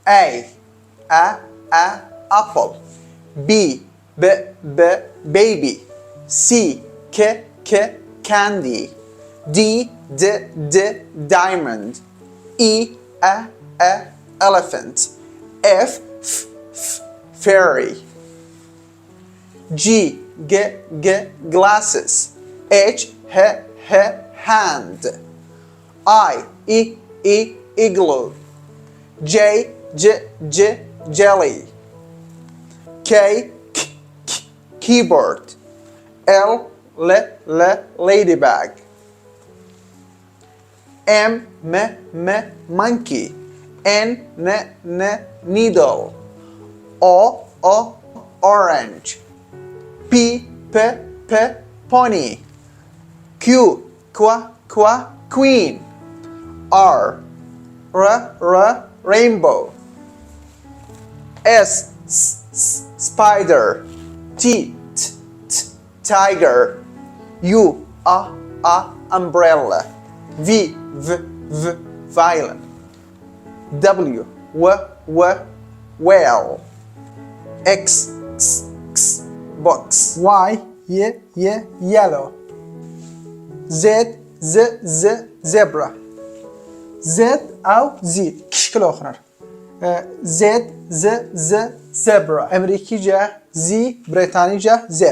A apple. B baby. C candy. D diamond. E elephant. F fairy. G glasses. H hand. I igloo. J jelly. K keyboard. L ladybug. M monkey. N needle. O orange. P pony. Q queen. R rainbow. S spider. T tiger. U umbrella. V violin. W whale. X box. Y yellow. Z zebra. Z أو Z كشكل آخر. Z zebra. أمريكي جا Z بريطاني جا Z.